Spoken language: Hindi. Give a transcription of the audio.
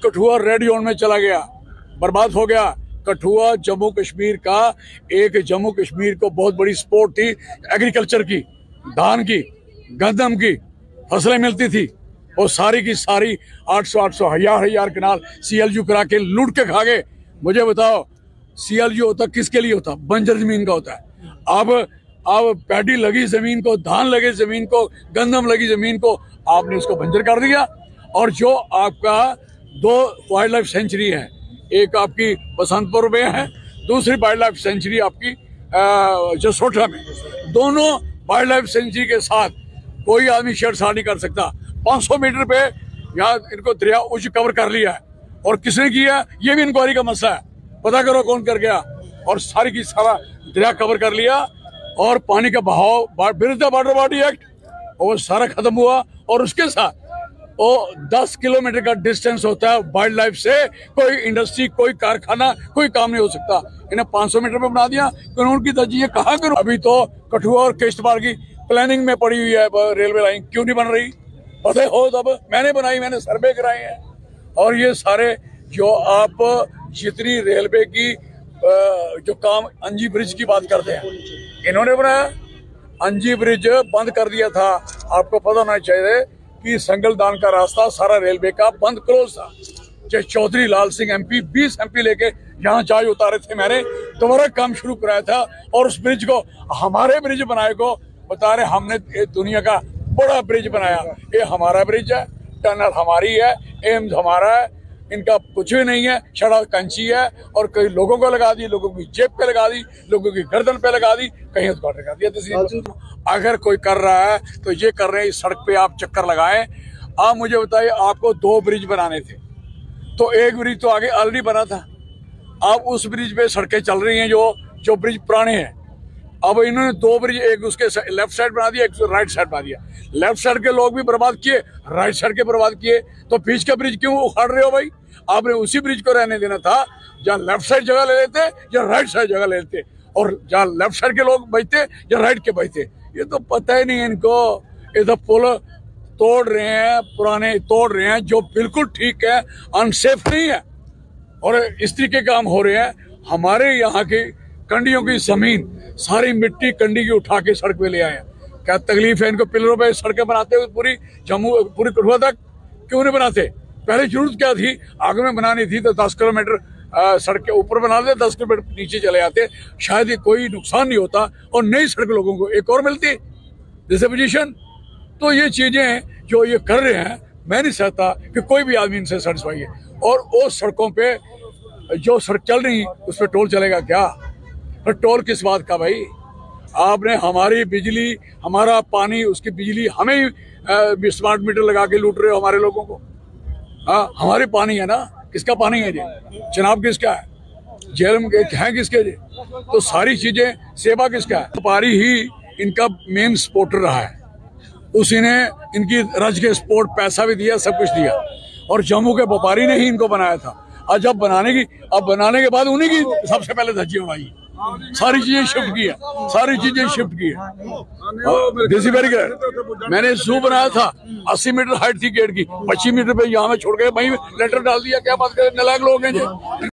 कठुआ रेड जोन में चला गया, बर्बाद हो गया। कठुआ जम्मू कश्मीर का एक, जम्मू कश्मीर को बहुत बड़ी सपोर्ट थी एग्रीकल्चर की, धान की, गंदम की फसलें मिलती थी, वो सारी की सारी 800 हजार कनाल CLU करा के लूट के खा गए। मुझे बताओ CLU होता किसके लिए होता? बंजर जमीन का होता है। अब पैडी लगी जमीन को, धान लगे जमीन को, गंदम लगी जमीन को, आपने उसको बंजर कर दिया। और जो आपका 2 वाइल्ड लाइफ सेंचुरी है, एक आपकी बसंतपुर में है, दूसरी वाइल्ड लाइफ सेंचुरी आपकी जसोटा में। दोनों वाइल्ड लाइफ सेंचुरी के साथ कोई आदमी छेड़छाड़ नहीं कर सकता। 500 मीटर पे यहाँ इनको दरिया उच्च कवर कर लिया है, और किसने किया ये भी इंक्वायरी का मसला है, पता करो कौन कर गया। और सारी की सारा दरिया कवर कर लिया, और पानी का बहाव विद वाटर बॉडी एक्ट और सारा खत्म हुआ। और उसके साथ वो 10 किलोमीटर का डिस्टेंस होता है वाइल्ड लाइफ से, कोई इंडस्ट्री, कोई कारखाना, कोई काम नहीं हो सकता। इन्हें 500 मीटर पे बना दिया। कानून की तरजीह कहाँ करूं? अभी तो कठुआ और किश्तवाड़ की प्लानिंग में पड़ी हुई है रेलवे लाइन, क्यों नहीं बन रही? पता हो तब मैंने बनाई, मैंने सर्वे कराए हैं। और ये सारे जो आप जितनी रेलवे की जो काम, अंजी ब्रिज की बात करते हैं, इन्होंने बनाया। अंजी ब्रिज बंद कर दिया था। आपको पता होना चाहिए कि संगलदान का रास्ता सारा रेलवे का बंद क्लोज था। जय चौधरी लाल सिंह MP 20 MP लेके यहाँ चाय उतारे थे, मैंने दोबारा काम शुरू कराया था। और उस ब्रिज को, हमारे ब्रिज बनाए को बता रहे हमने दुनिया का बड़ा ब्रिज बनाया। ये हमारा ब्रिज है, टनल हमारी है, एम्स हमारा है, इनका कुछ भी नहीं है, छड़ा कंची है। और कई लोगों को लगा दी, लोगों की जेब पे लगा दी, लोगों की गर्दन पे लगा दी, कहीं उद्घाटन कर दिया। अगर कोई कर रहा है तो ये कर रहे हैं, इस सड़क पे आप चक्कर लगाएं। आप मुझे बताइए, आपको 2 ब्रिज बनाने थे, तो एक ब्रिज तो आगे ऑलरेडी बना था। अब उस ब्रिज पे सड़कें चल रही हैं जो ब्रिज पुराने हैं। अब इन्होंने 2 ब्रिज, एक उसके लेफ्ट साइड बना दिया, एक राइट साइड बना दिया। लेफ्ट साइड के लोग भी बर्बाद किए, राइट साइड के बर्बाद किए। तो बीच का ब्रिज क्यों उखाड़ रहे हो भाई? आपने उसी ब्रिज को रहने देना था जहाँ लेफ्ट साइड जगह ले लेते या राइट साइड जगह ले लेते, और जहाँ लेफ्ट साइड के लोग बचते या राइट के बचते। ये तो पता ही नहीं इनको। ये तो पुल तोड़ रहे हैं, पुराने तोड़ रहे हैं, जो बिल्कुल ठीक है, अनसेफ नहीं है। और इस तरीके काम हो रहे हैं। हमारे यहाँ की कंडियों की जमीन, सारी मिट्टी कंडी की उठा के सड़क पे ले आए हैं। क्या तकलीफ है इनको? पिलरों पे सड़कें बनाते हुए पूरी कठुआ तक क्यों नहीं बनाते? पहले जरूरत क्या थी? आगे में बनानी थी तो 10 किलोमीटर सड़क के ऊपर बना दे, 10 किलोमीटर नीचे चले आते, शायद ये कोई नुकसान नहीं होता, और नई सड़क लोगों को एक और मिलती जैसे पोजीशन। तो ये चीजें जो ये कर रहे हैं, मैं नहीं चाहता कि कोई भी आदमी इनसे सेटिस्फाई है। और वो सड़कों पे जो सड़क चल रही उस पर टोल चलेगा क्या? पर टोल किस बात का भाई? आपने हमारी बिजली, हमारा पानी, उसकी बिजली हमें ही स्मार्ट मीटर लगा के लूट रहे हो हमारे लोगों को। हाँ, हमारे पानी है ना, किसका पानी है जी? जनाब किसका है? जेल में है किसके जी? तो सारी चीजें सेवा किसका है? व्यापारी ही इनका मेन सपोर्टर रहा है, उसी ने इनकी रज के सपोर्ट, पैसा भी दिया, सब कुछ दिया। और जम्मू के व्यापारी ने ही इनको बनाया था। और जब बनाने के बाद उन्हीं की सबसे पहले धज्जी उड़ाई, सारी चीजें शिफ्ट की है, सारी चीजें शिफ्ट की है। देसी बैरी का मैंने जू बनाया था, 80 मीटर हाइट थी गेट की, 25 मीटर पे यहाँ में छोड़ के वहीं लेटर डाल दिया। क्या बात करें, नालायक लोग हैं जी।